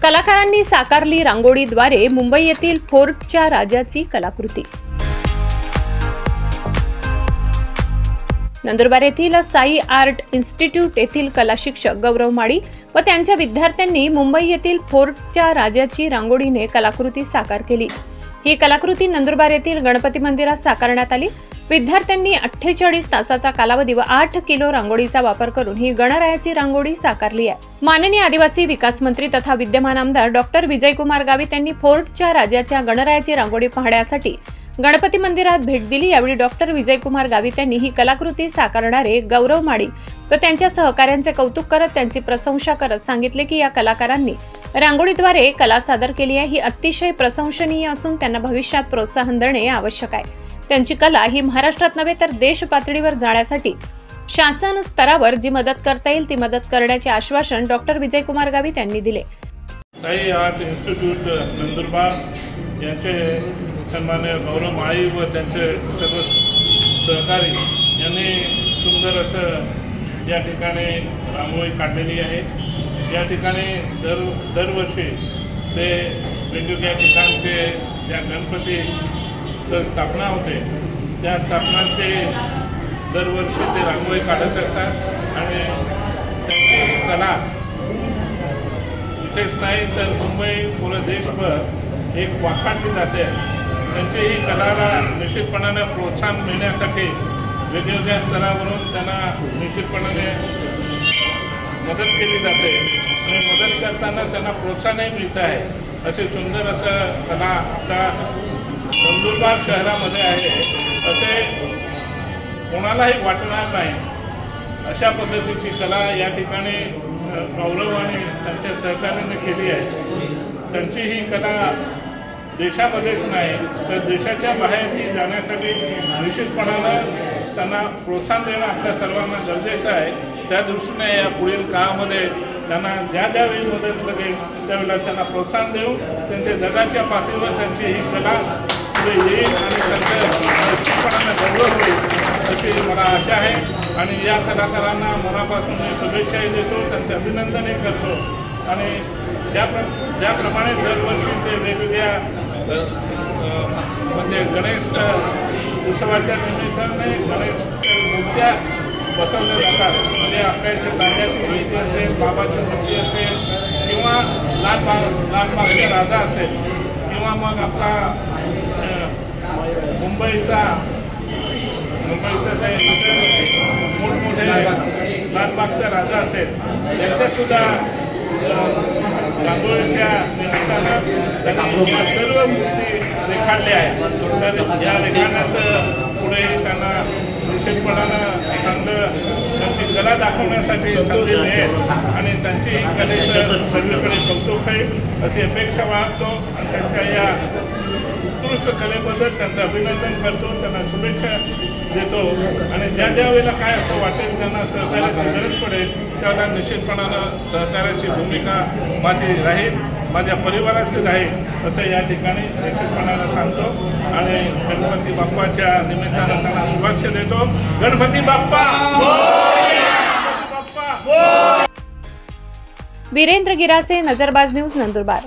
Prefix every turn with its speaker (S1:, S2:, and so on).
S1: कलाकारांनी साकारली रांगोळीद्वारे मुंबई येथील फोर्टच्या राजाची कलाकृती। नंदुरबार येथील साई आर्ट इन्स्टिट्यूट येथील कला शिक्षक गौरव माळी व त्यांच्या विद्यार्थ्यांनी मुंबई येथील फोर्टच्या राजाची रांगोळीने कलाकृती साकार केली। ही कलाकृती नंदुरबार येथील गणपती मंदिरात साकारण्यात आली। विद्यार्थ्यांनी 48 तासाचा कालावधी व 8 किलो रांगोळीचा वापर करून ही गणरायाची रांगोळी साकारली आहे। माननीय आदिवासी विकास मंत्री तथा विद्यमान आमदार डॉक्टर विजयकुमार गावित यांनी फोर्टच्या राजाच्या गणरायाची रांगोळी पाहण्यासाठी गणपती मंदिरात भेट दिली। यावेळी डॉक्टर विजयकुमार गावित यांनी ही कलाकृती साकारणारे गौरव माळी व त्यांच्या सहकाऱ्यांचे कौतुक करत त्यांची प्रशंसा करत सांगितले की या कलाकारांनी रांगोळीद्वारे कला सादर केली आहे, ही अतिशय प्रशंसनीय असून त्यांना भविष्यात प्रोत्साहन देणे आवश्यक आहे। त्यांची कला ही महाराष्ट्रात नव्हे तर देश पातळीवर जाण्यासाठी शासन स्तरावर जी मदत करता येईल ती मदत करण्याचे आश्वासन डॉक्टर विजयकुमार गावित यांनी दिले।
S2: साई आर्ट इन्स्टिट्यूट नंदुरबार यांचे सन्माननीय गौरव माळी व त्यांचे सर्व सहकारी यांनी सुंदर असं या ठिकाणी रांगोळी काढलेली आहे। या ठिकाणी दरवर्षी ते वेगवेगळ्या ठिकाणचे ज्या गणपती स्थापना होते त्या स्थापनांचे दरवर्षी ते रांगोळी काढत असतात आणि त्यांची कला विशेष नाही तर मुंबई पूर्ण देशभर एक वाखाणली जाते। त्यांची ही कलाला निश्चितपणाने प्रोत्साहन मिळण्यासाठी वेगवेगळ्या स्तरावरून त्यांना निश्चितपणाने मदत केली जाते आणि मदत करताना त्यांना प्रोत्साहनही मिळत आहे। असे सुंदर असं कला आपल्या नंदुरबार शहरामध्ये आहे असे कोणालाही वाटणार नाही अशा पद्धतीची कला या ठिकाणी गौरव आणि त्यांच्या सहकार्याने केली आहे। त्यांची ही कला देशामध्येच नाही तर देशाच्या बाहेरही जाण्यासाठी निश्चितपणानं त्यांना प्रोत्साहन देणं आपल्या सर्वांना गरजेचं आहे। त्या दृष्टीने या पुढील काळामध्ये त्यांना ज्या वेळी मदत लागेल त्यावेळेला त्यांना प्रोत्साहन देऊन त्यांच्या जगाच्या पातळीवर त्यांची ही कला पुढे येईल आणि त्यांच्या निश्चितपणानं गौरव होईल अशी मला आशा आहे। आणि या कलाकारांना मनापासून शुभेच्छाही देतो, त्यांचे अभिनंदनही करतो आणि ज्याप्रमाणे दरवर्षी ते वेगवेगळ्या म्हणजे गणेश उत्सवाच्या निमित्ताने गणेश मूर्त्या बसवल्या जातात। म्हणजे आपल्या इथे राजाची मूर्ती असेल, बाबाची मूर्ती असेल किंवा लालबागचा राजा असेल किंवा मग आपला मुंबईचा ते मोठमोठे लालबागचा राजा असेल यांच्यासुद्धा रांगोळीच्या निमित्तानं त्यांनी सर्व मूर्ती रेखाटल्या आहेत। तर या रेखाटण्याचं पुढे त्यांना निश्चितपणानं चांगलं त्यांची कला दाखवण्यासाठी संधी मिळेल आणि त्यांची कलेचं सर्वीकडे कौतुक होईल अशी अपेक्षा बाळगतो आणि त्यांच्या या उत्कृष्ट कलेबद्दल त्यांचं अभिनंदन करतो, त्यांना शुभेच्छा देतो आणि ज्या वेळेला काय असं वाटेल त्यांना सहकार्याची गरज पडेल त्यावेळेला निश्चितपणानं सहकार्याची भूमिका माझी राहील, माझ्या परिवाराची राहील असं या ठिकाणी निश्चितपणानं सांगतो आणि गणपती बाप्पाच्या निमित्तानं त्यांना शुभेच्छा देतो। गणपती बाप्पा
S1: वीरेंद्र गिरासे, नजरबाज न्यूज, नंदुरबार।